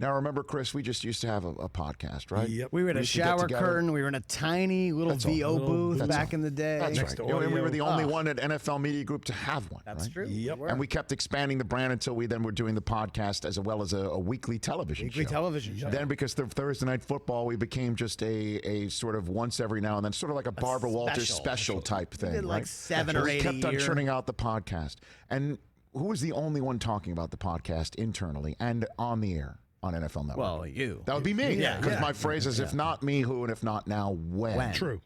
Now, remember, Chris, we just used to have a podcast, right? Yep. We were in a shower curtain. We were in a tiny little VO booth back in the day. That's Next right. to And we were the audio. only one at NFL Media Group to have one. That's right? true. Yep. We And were. we kept expanding the brand until we then were doing the podcast as well as a weekly television show. television show. Then, because of Thursday Night Football, we became just a sort of once every now and then, sort of like a Barbara Walters special type thing. We did like right? 7 or 8 We kept a on year. churning out the podcast. And who was the only one talking about the podcast internally and on the air on NFL Network? Well, you. That would be me. Yeah, Because yeah. my phrase is, if not me, who, and if not now, when? True.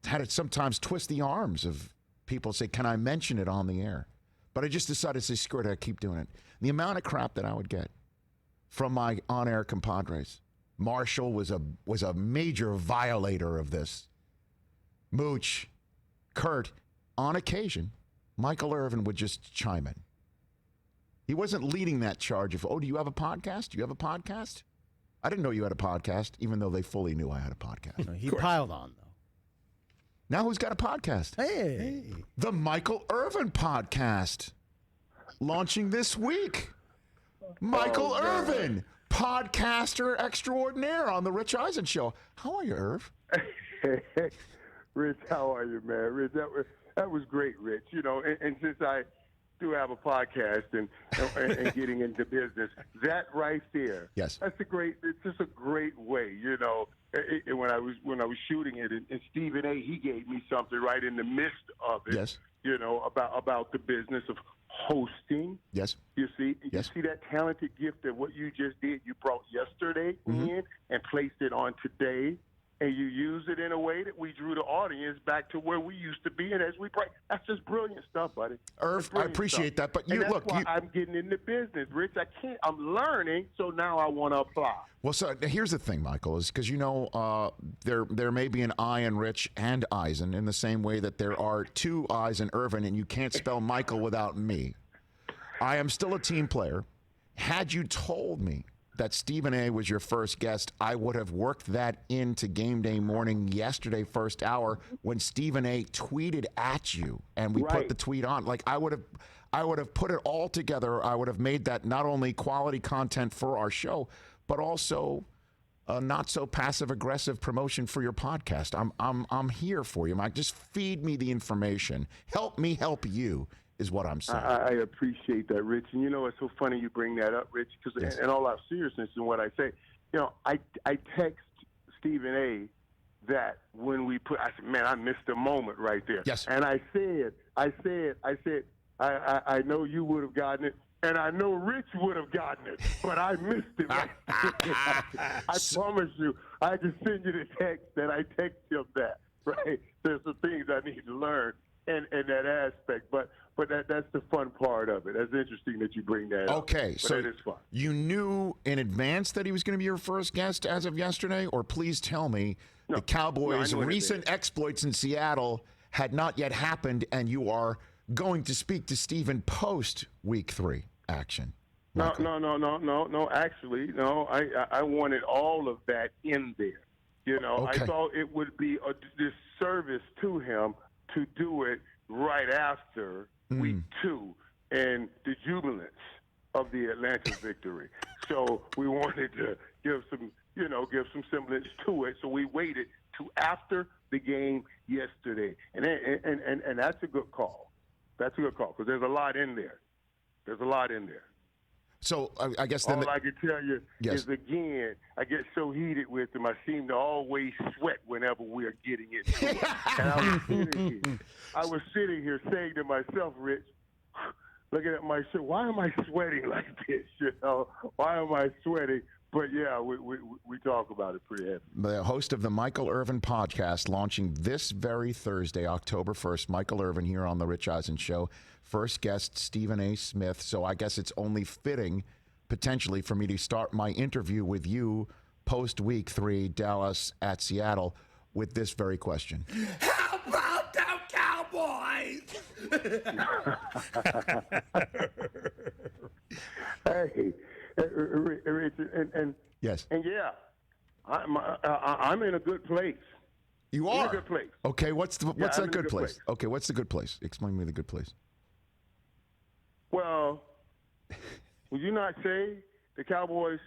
Had to sometimes twist the arms of people, say, can I mention it on the air? But I just decided to say, screw it, I keep doing it. The amount of crap that I would get from my on-air compadres. Marshall was a major violator of this. Mooch, Kurt, on occasion, Michael Irvin would just chime in. He wasn't leading that charge of, do you have a podcast? Do you have a podcast? I didn't know you had a podcast, even though they fully knew I had a podcast. He piled on, though. Now who's got a podcast? Hey. The Michael Irvin Podcast, launching this week. Michael Irvin, podcaster extraordinaire on the Rich Eisen Show. How are you, Irv? Rich, how are you, man? Rich, that was great, Rich. You know, and since I do have a podcast and getting into business, that right there, yes, it's just a great way, you know. When I was shooting it, and Stephen A, he gave me something right in the midst of it. Yes. You know, about the business of hosting. Yes. You see, Yes. you see that talented gift of what you just did. You brought yesterday in and placed it on today, and you used it in a way that we drew the audience back to where we used to be. And as we pray, that's just brilliant stuff, buddy. Irv, I appreciate that, but and that's why I'm getting into business, Rich. I'm learning, so now I want to apply. Well, so here's the thing, Michael, is because there may be an I in Rich and Eisen in the same way that there are two I's in Irvin, and you can't spell Michael without me. I am still a team player. Had you told me that Stephen A was your first guest, I would have worked that into game day morning yesterday, first hour, when Stephen A tweeted at you and we put the tweet on. Like I would have put it all together. I would have made that not only quality content for our show, but also a not so passive aggressive promotion for your podcast. I'm here for you, Mike. Just feed me the information. Help me help you. Is what I'm saying. I appreciate that, Rich. And you know, it's so funny you bring that up, Rich, because in all out seriousness in what I say, you know, I text Stephen A that when we I said, man, I missed a moment right there. Yes. And I said, I know you would have gotten it, and I know Rich would have gotten it, but I missed it. Right I promise you, I just send you the text that I text him that, right? There's some things I need to learn in that aspect, but that's the fun part of it. That's interesting that you bring that up. Okay, But so it is fun. you knew in advance that he was going to be your first guest as of yesterday, or please tell me the Cowboys' recent exploits in Seattle had not yet happened, and you are going to speak to Stephen post Week 3 action. No. Actually, no. I wanted all of that in there. You know, Okay. I thought it would be a disservice to him to do it right after Week 2 and the jubilance of the Atlanta victory. So we wanted to give some semblance to it. So we waited to after the game yesterday, and that's a good call. That's a good call because there's a lot in there. So I guess then all I can tell you is, again, I get so heated with them. I seem to always sweat whenever we're getting it. And I was sitting here saying to myself, Rich, looking at my shirt, why am I sweating like this? You know, why am I sweating? But yeah, we talk about it pretty heavy. the host of the Michael Irvin podcast launching this very Thursday, October 1st. Michael Irvin here on the Rich Eisen Show. First guest, Stephen A. Smith. So I guess it's only fitting, potentially, for me to start my interview with you post Week 3, Dallas at Seattle, with this very question. How about them Cowboys? Hey, Rich, and Yes. and yeah, I'm in a good place. You In are? a good place. Okay, what's I'm that in a good good place? place. Okay, what's the good place? Explain to me the good place. Well, would you not say the Cowboys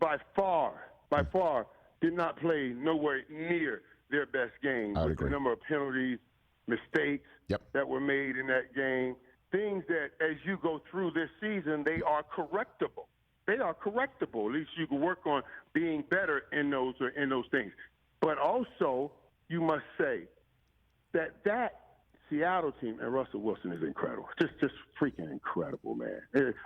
by far, did not play nowhere near their best game. I would with agree. The number of penalties, mistakes that were made in that game, things that as you go through this season, they are correctable. They are correctable. At least you can work on being better in those things. But also, you must say that Seattle team and Russell Wilson is incredible. Just freaking incredible, man.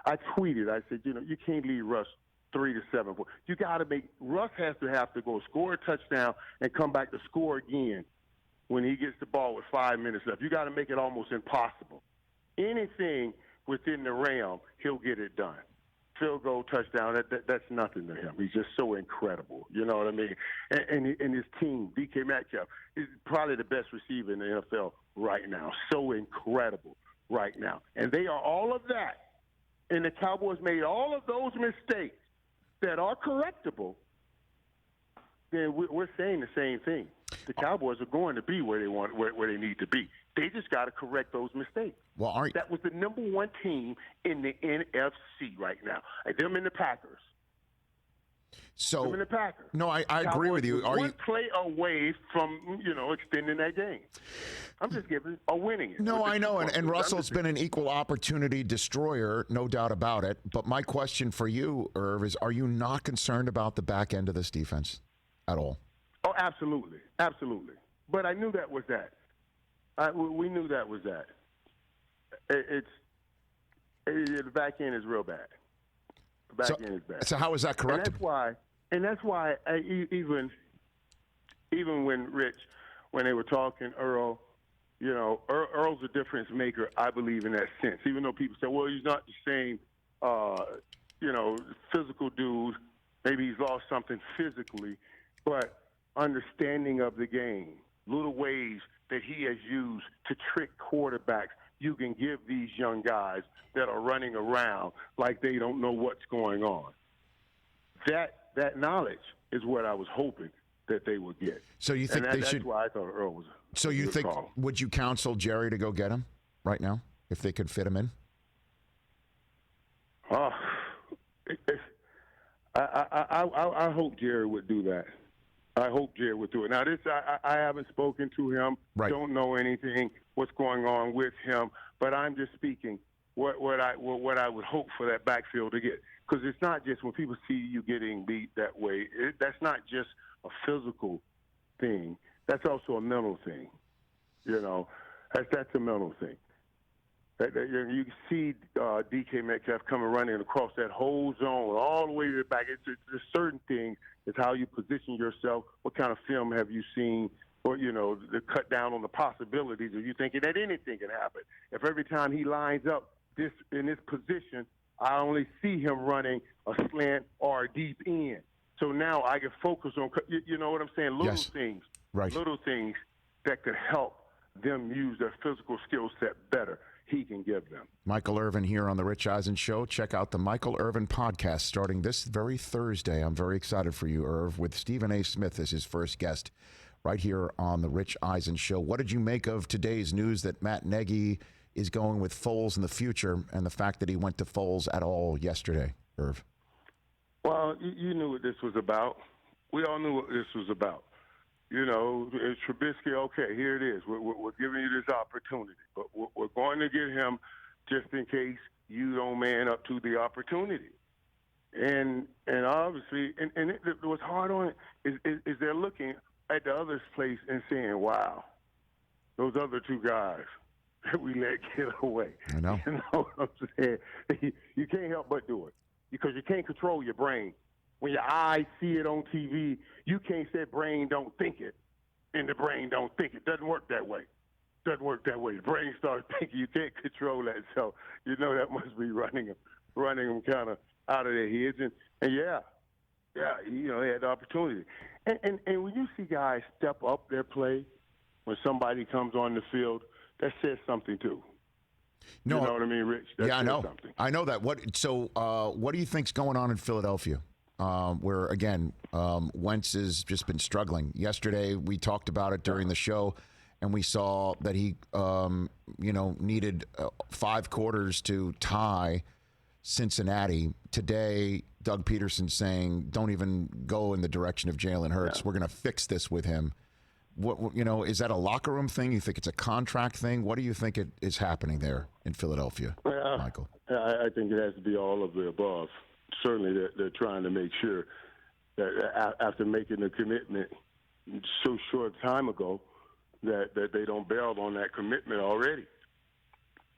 I tweeted, I said, you can't leave Russ 3 to 7 points. You got to Russ has to go score a touchdown and come back to score again when he gets the ball with 5 minutes left. You got to make it almost impossible. Anything within the realm, he'll get it done. Field goal, touchdown, that's nothing to him. He's just so incredible. You know what I mean? And his team, DK Metcalf, is probably the best receiver in the NFL right now. So incredible right now. And they are all of that. And the Cowboys made all of those mistakes that are correctable. Then we're saying the same thing. The Cowboys are going to be where they need to be. They just got to correct those mistakes. Well, that was the number one team in the NFC right now. Them and the Packers. So, them and the Packers. No, I agree with you. One play away from extending that game. I'm just winning it. No, I know, and Russell's been an equal opportunity destroyer, no doubt about it. But my question for you, Irv, is: are you not concerned about the back end of this defense at all? Oh, absolutely, absolutely. But I knew that was that. We knew that was that. The back end is real bad. The back end is bad. So how is that corrected? And that's why even when they were talking Earl, Earl's a difference maker, I believe, in that sense. Even though people say, well, he's not the same, physical dude. Maybe he's lost something physically, but understanding of the game, little ways that he has used to trick quarterbacks, you can give these young guys that are running around like they don't know what's going on. That knowledge is what I was hoping that they would get. So you think they should? That's why I thought Earl was. So you think? Call. Would you counsel Jerry to go get him right now if they could fit him in? I hope Jerry would do that. I hope Jerry would do it. Now, I haven't spoken to him. Right. Don't know anything, what's going on with him. But I'm just speaking what I would hope for that backfield to get. Because it's not just when people see you getting beat that way. That's not just a physical thing. That's also a mental thing. That's a mental thing. You see DK Metcalf coming running across that whole zone all the way to the back. There's certain things. It's how you position yourself. What kind of film have you seen? Or, to cut down on the possibilities. Are you thinking that anything can happen? If every time he lines up in this position, I only see him running a slant or a deep end. So now I can focus on, you know what I'm saying? Little things. Right. Little things that could help them use their physical skill set better. He can give them. Michael Irvin here on the Rich Eisen Show. Check out the Michael Irvin podcast starting this very Thursday. I'm very excited for you, Irv, with Stephen A. Smith as his first guest right here on the Rich Eisen Show. What did you make of today's news that Matt Nagy is going with Foles in the future and the fact that he went to Foles at all yesterday, Irv? Well, you knew what this was about. We all knew what this was about. Trubisky, okay, here it is. We're giving you this opportunity, but we're going to get him just in case you don't man up to the opportunity. And obviously, and what's hard on it is they're looking at the other place and saying, wow, those other two guys that we let get away. I know. You know what I'm saying? You can't help but do it because you can't control your brain. When your eyes see it on TV, you can't say brain don't think it, and the brain don't think it. Doesn't work that way. Doesn't work that way. The brain starts thinking. You can't control that. So that must be running them kind of out of their heads. And they had the opportunity. And when you see guys step up their play when somebody comes on the field, that says something too. No, you know what I mean, Rich? That I know. Something. I know that. What do you think's going on in Philadelphia? Where again, Wentz has just been struggling. Yesterday, we talked about it during the show, and we saw that he, needed 5 quarters to tie Cincinnati. Today, Doug Peterson saying, don't even go in the direction of Jalen Hurts. We're going to fix this with him. What, is that a locker room thing? You think it's a contract thing? What do you think is happening there in Philadelphia, Michael? I think it has to be all of the above. Certainly, they're trying to make sure that after making the commitment so short time ago, that they don't bail on that commitment already.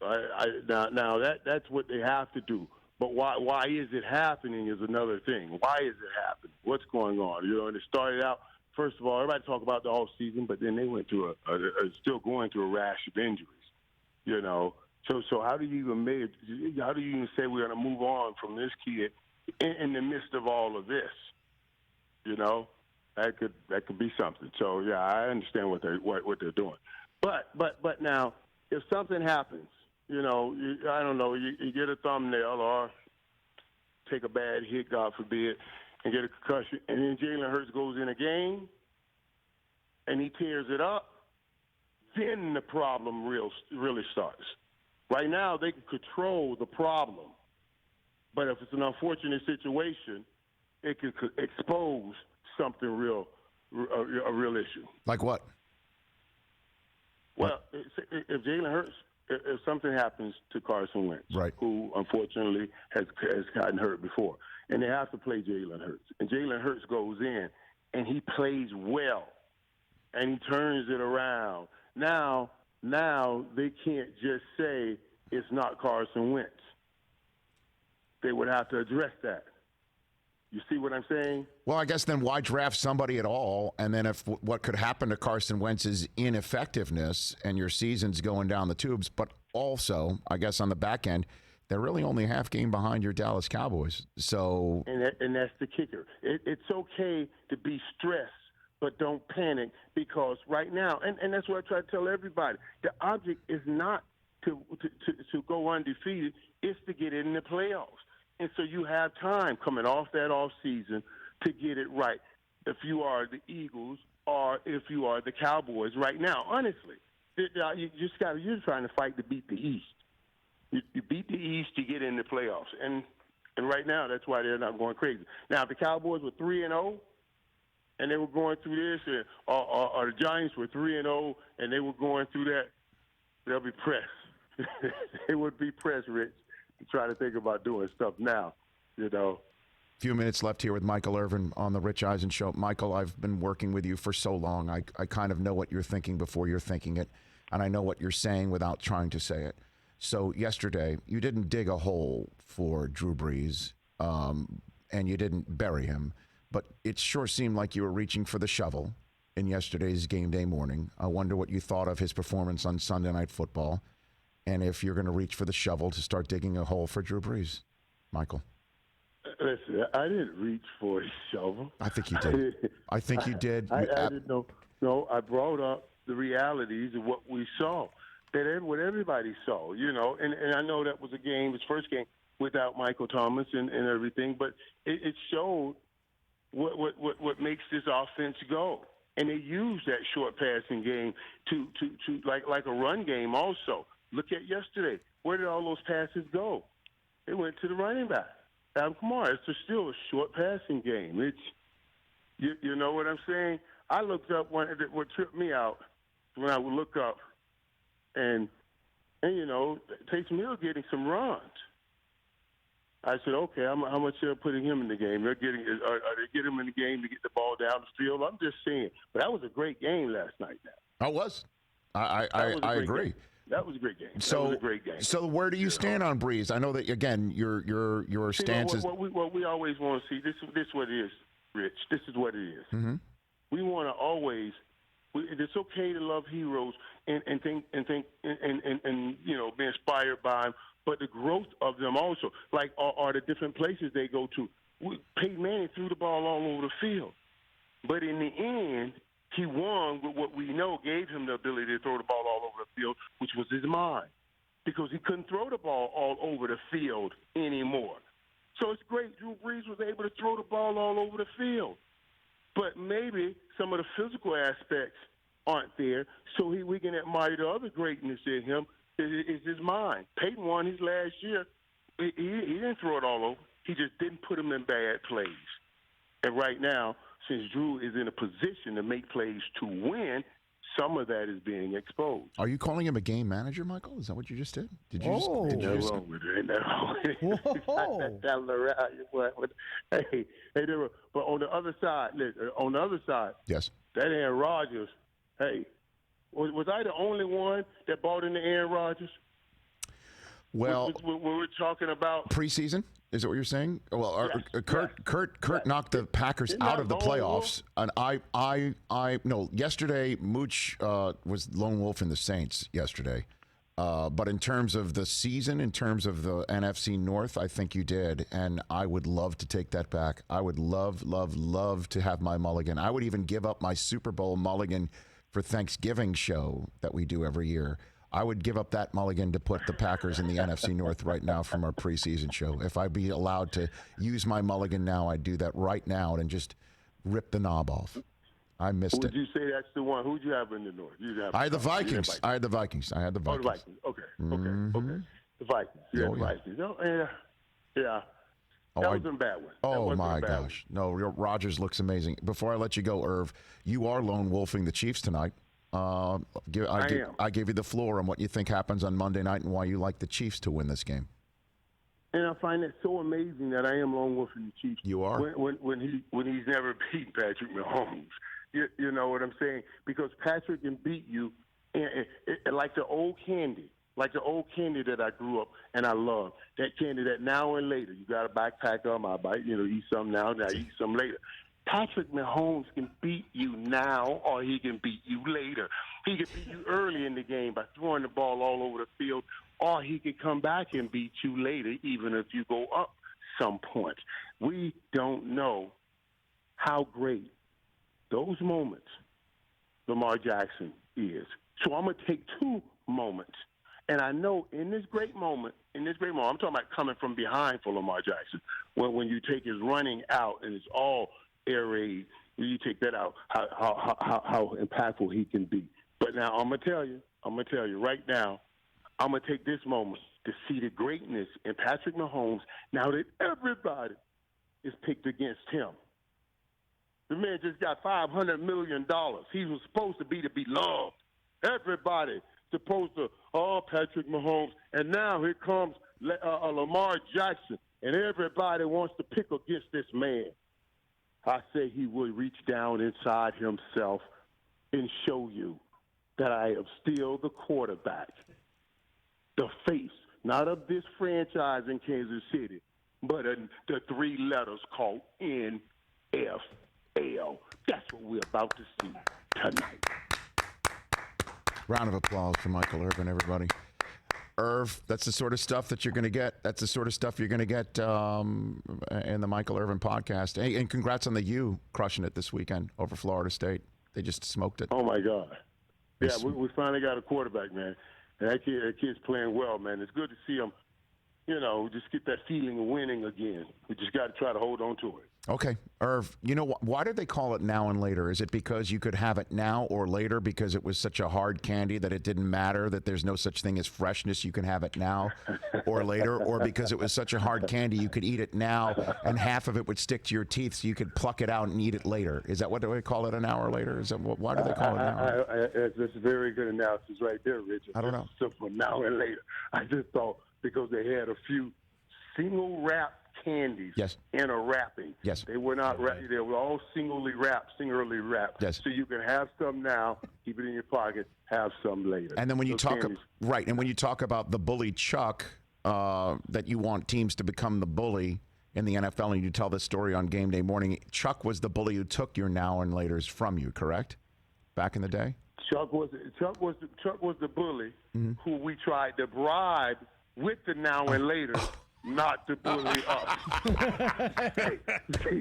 Now that's what they have to do. But why is it happening is another thing. Why is it happening? What's going on? And it started out. First of all, everybody talk about the off season, but then they went through still going through a rash of injuries. So how do you even say we're going to move on from this kid in the midst of all of this? That could be something. So yeah, I understand what they're doing. But now if something happens, I don't know, you get a thumbnail or take a bad hit, God forbid, and get a concussion, and then Jalen Hurts goes in a game and he tears it up, then the problem really starts. Right now, they can control the problem, but if it's an unfortunate situation, it could expose something a real issue. Like what? Well, if Jalen Hurts, if something happens to Carson Wentz, right, who unfortunately has gotten hurt before, and they have to play Jalen Hurts, and Jalen Hurts goes in and he plays well, and he turns it around. Now they can't just say it's not Carson Wentz. They would have to address that. You see what I'm saying? Well, I guess then why draft somebody at all? And then if what could happen to Carson Wentz's ineffectiveness and your season's going down the tubes, but also, I guess on the back end, they're really only half game behind your Dallas Cowboys. So, and that's the kicker. It's okay to be stressed, but don't panic, because right now, and that's what I try to tell everybody, the object is not to go undefeated, it's to get in the playoffs. And so you have time coming off that off season to get it right. If you are the Eagles or if you are the Cowboys right now, honestly, you're trying to fight to beat the East. You beat the East, you get in the playoffs, and right now that's why they're not going crazy. Now, if the Cowboys were 3-0 and they were going through this, or the Giants were 3-0 and they were going through that, they'll be pressed. They would be pressed, Rich, to try to think about doing stuff now, Few minutes left here with Michael Irvin on the Rich Eisen Show. Michael, I've been working with you for so long. I kind of know what you're thinking before you're thinking it, and I know what you're saying without trying to say it. So yesterday, you didn't dig a hole for Drew Brees, and you didn't bury him, but it sure seemed like you were reaching for the shovel in yesterday's game day morning. I wonder what you thought of his performance on Sunday Night Football, and if you're going to reach for the shovel to start digging a hole for Drew Brees. Michael. Listen, I didn't reach for a shovel. I think you did. I think you did. I didn't know. No, I brought up the realities of what we saw, what everybody saw, and I know that was a game, his first game without Michael Thomas and everything, but it showed what makes this offense go. And they used that short passing game to like a run game also. Look at yesterday. Where did all those passes go? They went to the running back. Come on, it's still a short passing game. It's you know what I'm saying? I looked up what tripped me out when I would look up and Taysom Hill getting some runs. I said, okay, how much they're putting him in the game? Are they getting him in the game to get the ball down the field? I'm just saying. But that was a great game last night. Now. I was. I agree. Game. That was a great game. So, that was a great game. So where do you stand on Brees? I know that, again, your stance is... What we always want to see, this is what it is, Rich. This is what it is. Mm-hmm. We want to always... It's okay to love heroes and think and be inspired by them, but the growth of them also, like are the different places they go to. Peyton Manning threw the ball all over the field, but in the end, he won with what we know gave him the ability to throw the ball all over the field, which was his mind, because he couldn't throw the ball all over the field anymore. So it's great. Drew Brees was able to throw the ball all over the field. But maybe some of the physical aspects aren't there, so we can admire the other greatness in him is his mind. Peyton won his last year. He didn't throw it all over. He just didn't put them in bad plays. And right now, since Drew is in a position to make plays to win, some of that is being exposed. Are you calling him a game manager, Michael? Is that what you just did? Did you Oh. just? Did you just Wrong with it. Ain't that wrong? Whoa. Hey, but on the other side, listen, yes. that Aaron Rodgers, hey, was I the only one that bought into Aaron Rodgers? Well, when we're talking about preseason, is that what you're saying? Well, yes, Kurt knocked the Packers out of the playoffs, and no. Yesterday, Mooch was lone wolf in the Saints yesterday, but in terms of the season, in terms of the NFC North, I think you did, and I would love to take that back. I would love to have my mulligan. I would even give up my Super Bowl mulligan for Thanksgiving show that we do every year. I would give up that mulligan to put the Packers in the NFC North right now from our preseason show. If I'd be allowed to use my mulligan now, I'd do that right now and just rip the knob off. I missed it. Would you say that's the one? Who'd you have in the North? I had the Vikings. Oh, the Vikings. Okay. Okay. The Vikings. Yeah, the Vikings. Oh, yeah. That was a bad one. Oh, my gosh. No, Rodgers looks amazing. Before I let you go, Irv, you are lone wolfing the Chiefs tonight. I gave you the floor on what you think happens on Monday night and why you like the Chiefs to win this game. And I find it so amazing that I am lone wolfing the Chiefs. You are? When he's never beat Patrick Mahomes. You know what I'm saying? Because Patrick can beat you and like the old candy. Like the old candy that I grew up and I love. That candy that now and later, you got a backpack on my bite, eat some now eat some later. Patrick Mahomes can beat you now or he can beat you later. He can beat you early in the game by throwing the ball all over the field, or he can come back and beat you later, even if you go up some points. We don't know how great those moments Lamar Jackson is. So I'm going to take two moments. And I know in this great moment, I'm talking about coming from behind for Lamar Jackson, when you take his running out and it's all air raid, you take that out, how impactful he can be. But now I'm gonna tell you right now, I'm gonna take this moment to see the greatness in Patrick Mahomes now that everybody is picked against him. The man just got $500 million. He was supposed to be loved. Everybody supposed to, Patrick Mahomes, and now here comes Lamar Jackson, and everybody wants to pick against this man. I say he will reach down inside himself and show you that I am still the quarterback, the face, not of this franchise in Kansas City, but the three letters called NFL. That's what we're about to see tonight. Round of applause for Michael Irvin, everybody. Irv, that's the sort of stuff that you're going to get. That's the sort of stuff you're going to get in the Michael Irvin podcast. Hey, and congrats on the U crushing it this weekend over Florida State. They just smoked it. Oh, my God. Yeah, we finally got a quarterback, man. And that kid's playing well, man. It's good to see him, just get that feeling of winning again. We just got to try to hold on to it. Okay. Irv, why did they call it now and later? Is it because you could have it now or later because it was such a hard candy that it didn't matter, that there's no such thing as freshness, you can have it now or later, or because it was such a hard candy you could eat it now and half of it would stick to your teeth so you could pluck it out and eat it later? Is that what they call it, an hour later? Is that why do they call it now? That's a very good analysis right there, Richard. I don't know. Simple now and later. I just thought because they had a few single wrap candies in a wrapping. Yes. They were not they were all singularly wrapped. Yes. So you can have some now, keep it in your pocket, have some later. And then when you talk about the bully Chuck, that you want teams to become the bully in the NFL, and you tell this story on game day morning, Chuck was the bully who took your now and laters from you, correct? Back in the day? Chuck was the bully who we tried to bribe with the now and later. Not to bully up. See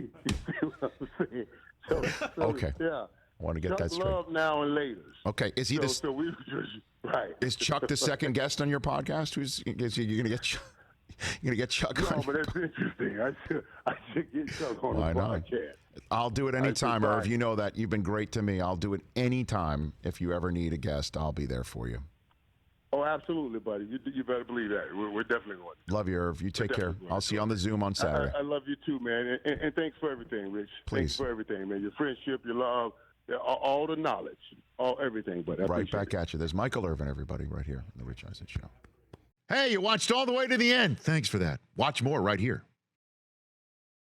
what I'm saying? So, okay. Yeah. I want to get Chuck that straight. Love now and later. Okay. Is he right? Is Chuck the second guest on your podcast? You're going to get? You're going to get Chuck on? No, but that's interesting. I should get Chuck on the podcast. I'll do it anytime, Irv. You know that. You've been great to me. I'll do it anytime. If you ever need a guest, I'll be there for you. Oh, absolutely, buddy. You better believe that. We're definitely going to. Love you, Irv. You take care. I'll see you on the Zoom on Saturday. I love you too, man. And thanks for everything, Rich. Please. Thanks for everything, man. Your friendship, your love, all the knowledge, everything. But right back at you. There's Michael Irvin, everybody, right here on the Rich Eisen Show. Hey, you watched all the way to the end. Thanks for that. Watch more right here.